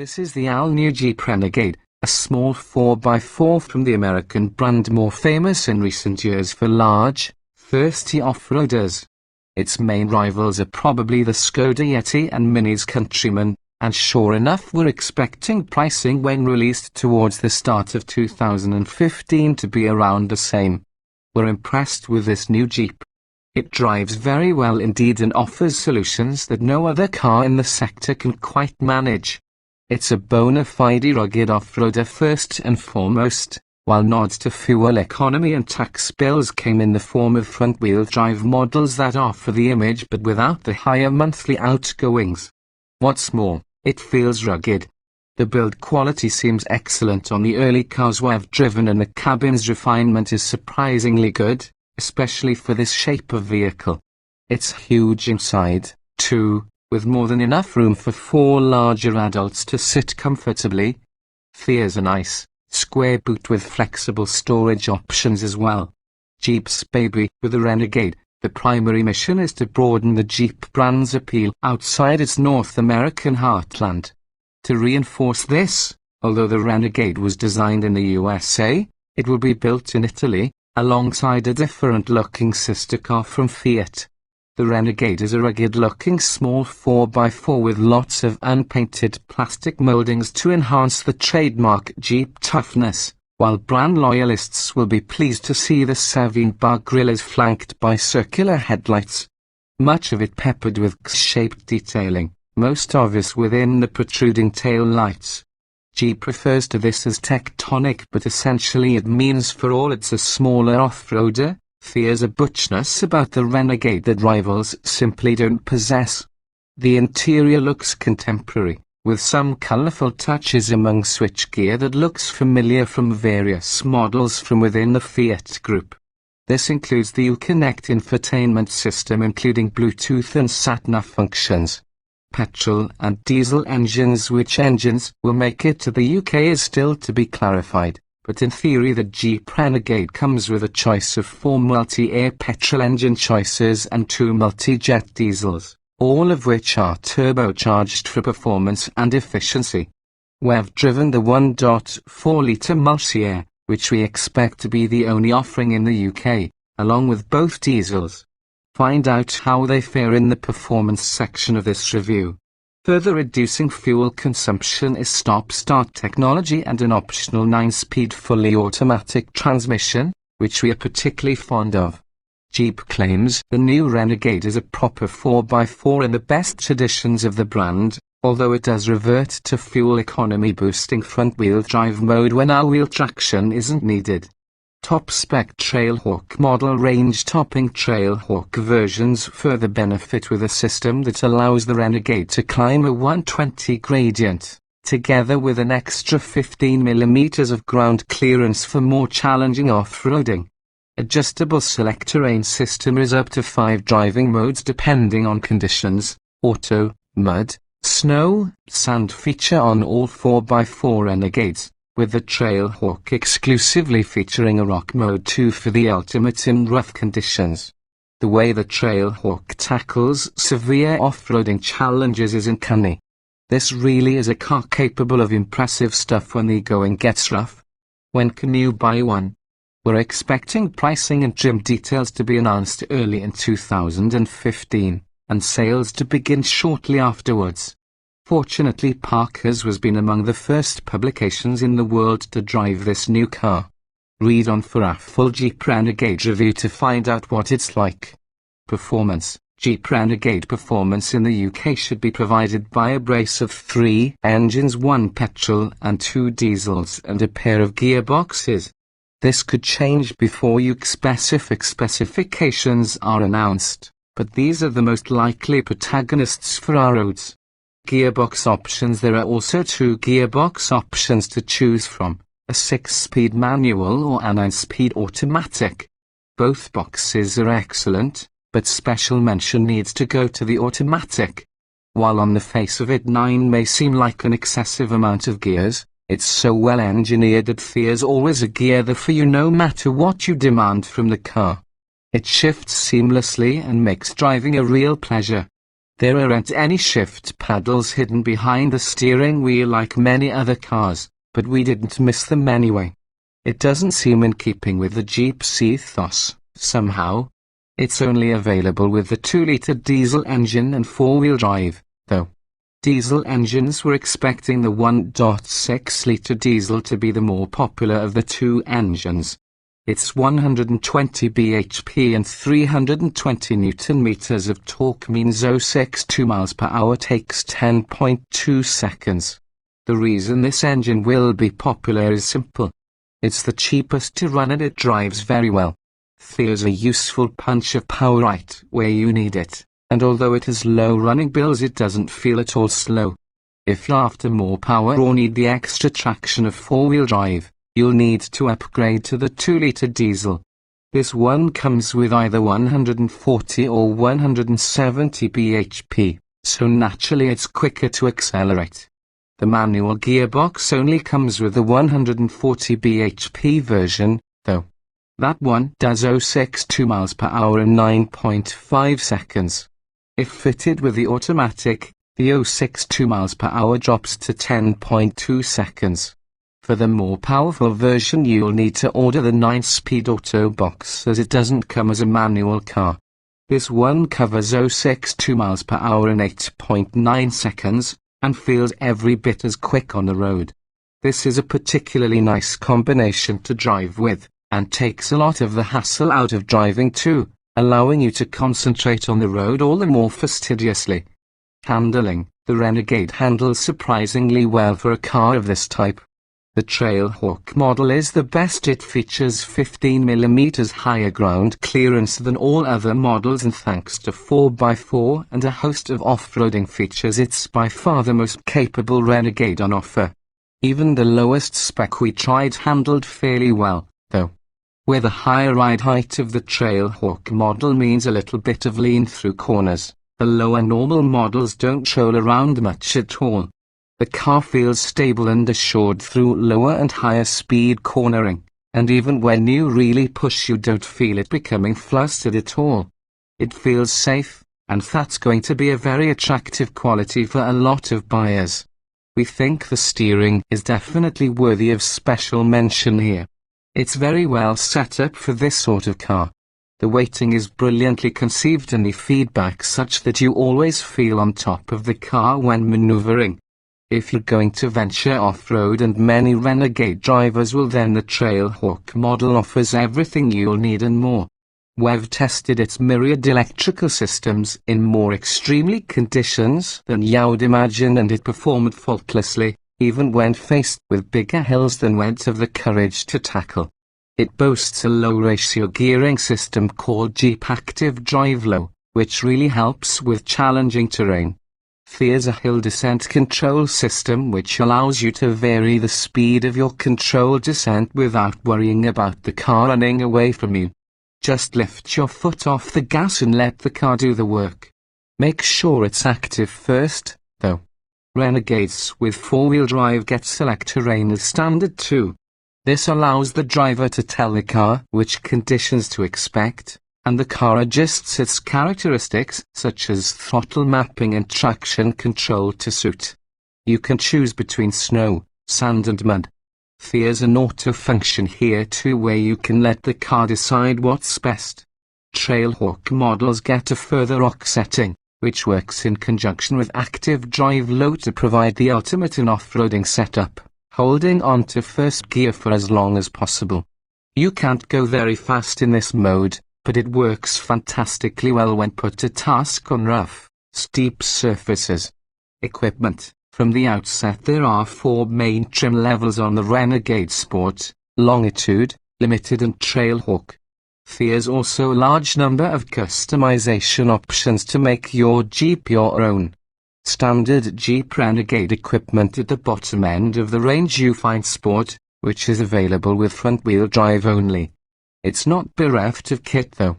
This is the all-new Jeep Renegade, a small 4x4 from the American brand more famous in recent years for large, thirsty off-roaders. Its main rivals are probably the Skoda Yeti and Mini's Countryman, and sure enough we're expecting pricing when released towards the start of 2015 to be around the same. We're impressed with this new Jeep. It drives very well indeed and offers solutions that no other car in the sector can quite manage. It's a bona fide rugged off-roader first and foremost, while nods to fuel economy and tax bills came in the form of front-wheel drive models that offer the image but without the higher monthly outgoings. What's more, it feels rugged. The build quality seems excellent on the early cars we've driven and the cabin's refinement is surprisingly good, especially for this shape of vehicle. It's huge inside, too, with more than enough room for 4 larger adults to sit comfortably. There's a nice, square boot with flexible storage options as well. Jeep's baby. With the Renegade, the primary mission is to broaden the Jeep brand's appeal outside its North American heartland. To reinforce this, although the Renegade was designed in the USA, it will be built in Italy, alongside a different-looking sister car from Fiat. The Renegade is a rugged-looking small 4x4 with lots of unpainted plastic moldings to enhance the trademark Jeep toughness, while brand loyalists will be pleased to see the 7-bar grille is flanked by circular headlights. Much of it peppered with X-shaped detailing, most obvious within the protruding tail lights. Jeep refers to this as tectonic, but essentially it means for all it's a smaller off-roader. There's a butchness about the Renegade that rivals simply don't possess. The interior looks contemporary, with some colourful touches among switchgear that looks familiar from various models from within the Fiat group. This includes the Uconnect infotainment system including Bluetooth and sat-nav functions. Petrol and diesel engines. Which engines will make it to the UK is still to be clarified. But in theory the Jeep Renegade comes with a choice of 4 multi-air petrol engine choices and 2 multi-jet diesels, all of which are turbocharged for performance and efficiency. We've driven the 1.4-litre multi-air, which we expect to be the only offering in the UK, along with both diesels. Find out how they fare in the performance section of this review. Further reducing fuel consumption is stop-start technology and an optional 9-speed fully automatic transmission, which we are particularly fond of. Jeep claims the new Renegade is a proper 4x4 in the best traditions of the brand, although it does revert to fuel economy boosting front-wheel drive mode when all-wheel traction isn't needed. Top-spec Trailhawk model range-topping Trailhawk versions further benefit with a system that allows the Renegade to climb a 120 gradient, together with an extra 15 mm of ground clearance for more challenging off-roading. Adjustable Selec-Terrain system is up to 5 driving modes depending on conditions: auto, mud, snow, sand feature on all 4x4 Renegades, with the Trailhawk exclusively featuring a rock mode 2 for the ultimate in rough conditions. The way the Trailhawk tackles severe off-roading challenges is uncanny. This really is a car capable of impressive stuff when the going gets rough. When can you buy one? We're expecting pricing and trim details to be announced early in 2015, and sales to begin shortly afterwards. Fortunately, Parker's has been among the first publications in the world to drive this new car. Read on for a full Jeep Renegade review to find out what it's like. Performance. Jeep Renegade performance in the UK should be provided by a brace of 3 engines, 1 petrol and 2 diesels and a pair of gearboxes. This could change before UK specifications are announced, but these are the most likely protagonists for our roads. Gearbox options. There are also 2 gearbox options to choose from, a 6-speed manual or a 9-speed automatic. Both boxes are excellent, but special mention needs to go to the automatic. While on the face of it 9 may seem like an excessive amount of gears, it's so well engineered that there's always a gear there for you no matter what you demand from the car. It shifts seamlessly and makes driving a real pleasure. There aren't any shift paddles hidden behind the steering wheel like many other cars, but we didn't miss them anyway. It doesn't seem in keeping with the Jeep's ethos, somehow. It's only available with the 2-litre diesel engine and 4-wheel drive, though. Diesel engines were expecting the 1.6-litre diesel to be the more popular of the two engines. Its 120 bhp and 320 Nm of torque means 0.62 miles per hour takes 10.2 seconds. The reason this engine will be popular is simple. It's the cheapest to run and it drives very well. There's a useful punch of power right where you need it, and although it has low running bills it doesn't feel at all slow. If you're after more power or need the extra traction of 4-wheel drive, you'll need to upgrade to the 2-litre diesel. This one comes with either 140 or 170 bhp, so naturally it's quicker to accelerate. The manual gearbox only comes with the 140 bhp version, though. That one does 0.62 miles per hour in 9.5 seconds. If fitted with the automatic, the 0.62 miles per hour drops to 10.2 seconds. For the more powerful version you'll need to order the 9-speed auto box as it doesn't come as a manual car. This one covers 0.62 miles per hour in 8.9 seconds, and feels every bit as quick on the road. This is a particularly nice combination to drive with, and takes a lot of the hassle out of driving too, allowing you to concentrate on the road all the more fastidiously. Handling: the Renegade handles surprisingly well for a car of this type. The Trailhawk model is the best. It features 15mm higher ground clearance than all other models, and thanks to 4x4 and a host of off-roading features it's by far the most capable Renegade on offer. Even the lowest spec we tried handled fairly well, though. Where the higher ride height of the Trailhawk model means a little bit of lean through corners, the lower normal models don't roll around much at all. The car feels stable and assured through lower and higher speed cornering, and even when you really push you don't feel it becoming flustered at all. It feels safe, and that's going to be a very attractive quality for a lot of buyers. We think the steering is definitely worthy of special mention here. It's very well set up for this sort of car. The weighting is brilliantly conceived and the feedback such that you always feel on top of the car when maneuvering. If you're going to venture off-road, and many Renegade drivers will, then the Trailhawk model offers everything you'll need and more. We've tested its myriad electrical systems in more extremely conditions than you'd imagine, and it performed faultlessly, even when faced with bigger hills than we'd have the courage to tackle. It boasts a low-ratio gearing system called Jeep Active Drive Low, which really helps with challenging terrain. There's a hill descent control system which allows you to vary the speed of your controlled descent without worrying about the car running away from you. Just lift your foot off the gas and let the car do the work. Make sure it's active first, though. Renegades with 4-wheel drive get Selec-Terrain as standard too. This allows the driver to tell the car which conditions to expect, and the car adjusts its characteristics, such as throttle mapping and traction control, to suit. You can choose between snow, sand and mud. There's an auto function here too where you can let the car decide what's best. Trailhawk models get a further rock setting, which works in conjunction with Active Drive Low to provide the ultimate in off-roading setup, holding on to first gear for as long as possible. You can't go very fast in this mode, but it works fantastically well when put to task on rough, steep surfaces. Equipment: from the outset there are 4 main trim levels on the Renegade Sport: Longitude, Limited and Trailhawk. There's also a large number of customization options to make your Jeep your own. Standard Jeep Renegade equipment: at the bottom end of the range you find Sport, which is available with front-wheel drive only. It's not bereft of kit though.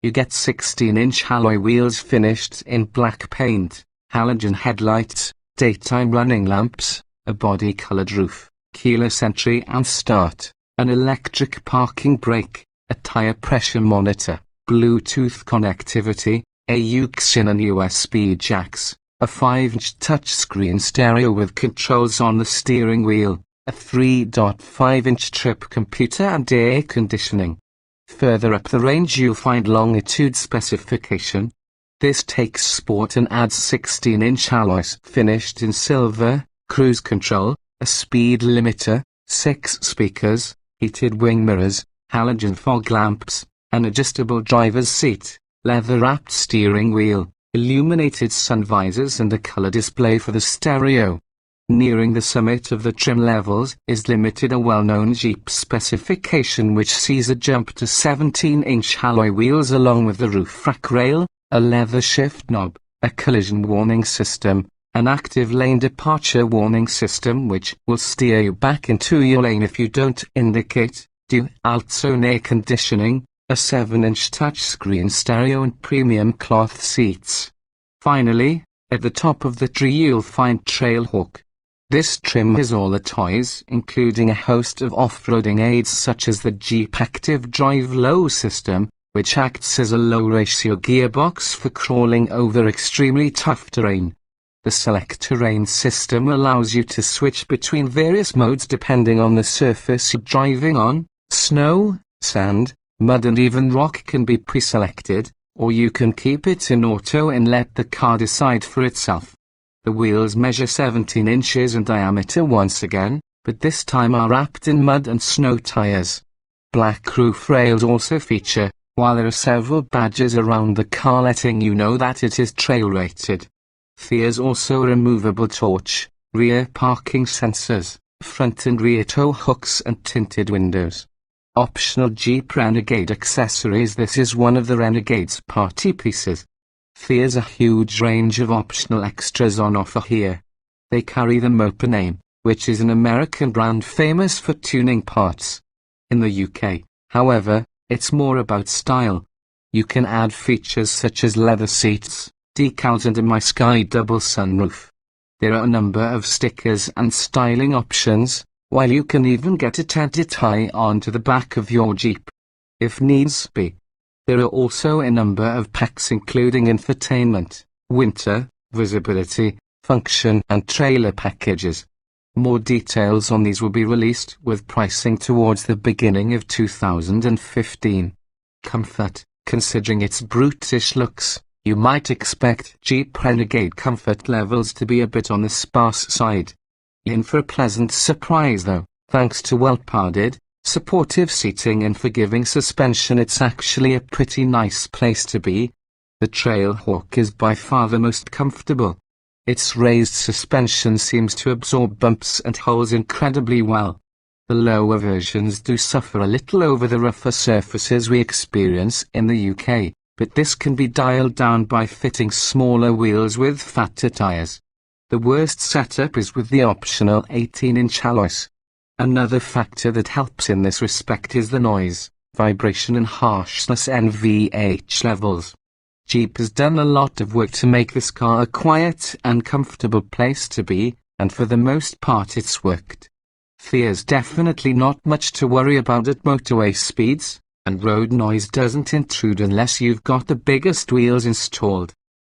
You get 16-inch alloy wheels finished in black paint, halogen headlights, daytime running lamps, a body-colored roof, keyless entry and start, an electric parking brake, a tire pressure monitor, Bluetooth connectivity, AUX in and USB jacks, a 5-inch touchscreen stereo with controls on the steering wheel, a 3.5-inch trip computer and air conditioning. Further up the range you'll find longitude specification. This takes sport and adds 16-inch alloys finished in silver, cruise control, a speed limiter, 6 speakers, heated wing mirrors, halogen fog lamps, an adjustable driver's seat, leather-wrapped steering wheel, illuminated sun visors and a color display for the stereo. Nearing the summit of the trim levels is limited a well-known Jeep specification which sees a jump to 17-inch alloy wheels along with the roof rack rail, a leather shift knob, a collision warning system, an active lane departure warning system which will steer you back into your lane if you don't indicate, dual-zone air conditioning, a 7-inch touchscreen stereo and premium cloth seats. Finally, at the top of the tree you'll find Trailhawk. This trim has all the toys, including a host of off-roading aids such as the Jeep Active Drive Low system, which acts as a low-ratio gearbox for crawling over extremely tough terrain. The Selec-Terrain system allows you to switch between various modes depending on the surface you're driving on. Snow, sand, mud and even rock can be pre-selected, or you can keep it in auto and let the car decide for itself. The wheels measure 17 inches in diameter once again, but this time are wrapped in mud and snow tires. Black roof rails also feature, while there are several badges around the car letting you know that it is trail rated. There's also removable torch, rear parking sensors, front and rear tow hooks and tinted windows. Optional Jeep Renegade accessories. This is one of the Renegade's party pieces. There's a huge range of optional extras on offer here. They carry the Melfi name, which is an American brand famous for tuning parts. In the UK, however, it's more about style. You can add features such as leather seats, decals and a My Sky double sunroof. There are a number of stickers and styling options, while you can even get a tent to tie onto the back of your Jeep, if needs be. There are also a number of packs including infotainment, winter, visibility, function and trailer packages. More details on these will be released with pricing towards the beginning of 2015. Comfort. Considering its brutish looks, you might expect Jeep Renegade comfort levels to be a bit on the sparse side. In for a pleasant surprise though, thanks to well-padded, supportive seating and forgiving suspension. It's actually a pretty nice place to be. The Trailhawk is by far the most comfortable. Its raised suspension seems to absorb bumps and holes incredibly well. The lower versions do suffer a little over the rougher surfaces we experience in the UK, but this can be dialed down by fitting smaller wheels with fatter tyres. The worst setup is with the optional 18-inch alloys. Another factor that helps in this respect is the noise, vibration and harshness NVH levels. Jeep has done a lot of work to make this car a quiet and comfortable place to be, and for the most part it's worked. There's definitely not much to worry about at motorway speeds, and road noise doesn't intrude unless you've got the biggest wheels installed.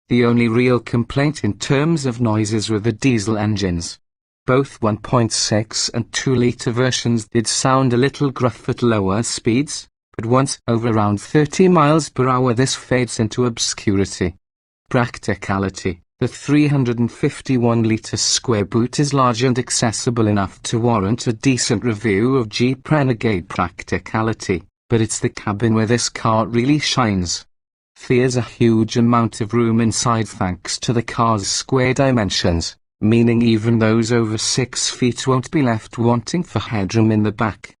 The only real complaint in terms of noise is with the diesel engines. Both 1.6 and 2-litre versions did sound a little gruff at lower speeds, but once over around 30 miles per hour this fades into obscurity. Practicality. The 351-litre square boot is large and accessible enough to warrant a decent review of Jeep Renegade practicality, but it's the cabin where this car really shines. There's a huge amount of room inside thanks to the car's square dimensions, meaning even those over 6 feet won't be left wanting for headroom in the back.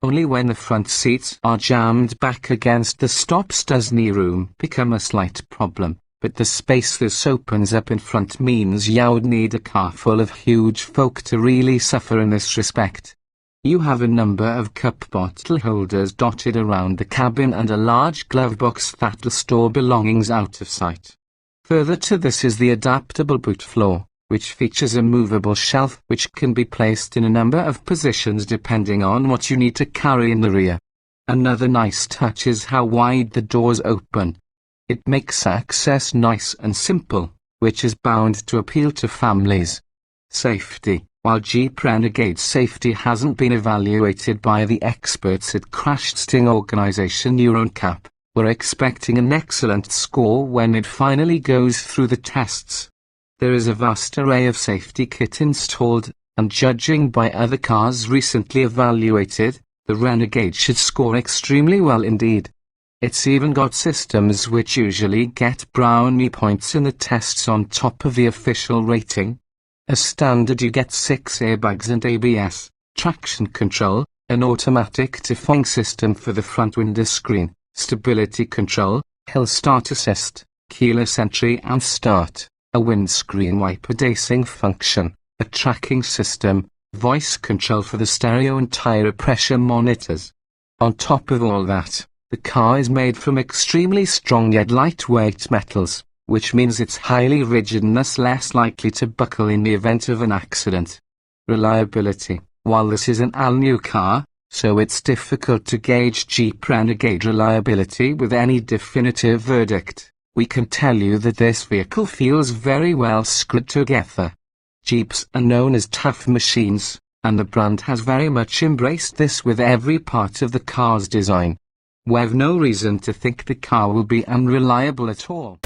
Only when the front seats are jammed back against the stops does knee room become a slight problem, but the space this opens up in front means you'd need a car full of huge folk to really suffer in this respect. You have a number of cup bottle holders dotted around the cabin and a large glove box that'll store belongings out of sight. Further to this is the adaptable boot floor, which features a movable shelf which can be placed in a number of positions depending on what you need to carry in the rear. Another nice touch is how wide the doors open. It makes access nice and simple, which is bound to appeal to families. Safety. While Jeep Renegade's safety hasn't been evaluated by the experts at crash testing organization EuroNCAP, we're expecting an excellent score when it finally goes through the tests. There is a vast array of safety kit installed, and judging by other cars recently evaluated, the Renegade should score extremely well indeed. It's even got systems which usually get brownie points in the tests on top of the official rating. As standard you get 6 airbags and ABS, traction control, an automatic defogging system for the front window screen, stability control, hill start assist, keyless entry and start, a windscreen wiper desync function, a tracking system, voice control for the stereo and tire pressure monitors. On top of all that, the car is made from extremely strong yet lightweight metals, which means it's highly rigid and thus less likely to buckle in the event of an accident. Reliability. While this is an all-new car, so it's difficult to gauge Jeep Renegade reliability with any definitive verdict, we can tell you that this vehicle feels very well screwed together. Jeeps are known as tough machines, and the brand has very much embraced this with every part of the car's design. We've no reason to think the car will be unreliable at all.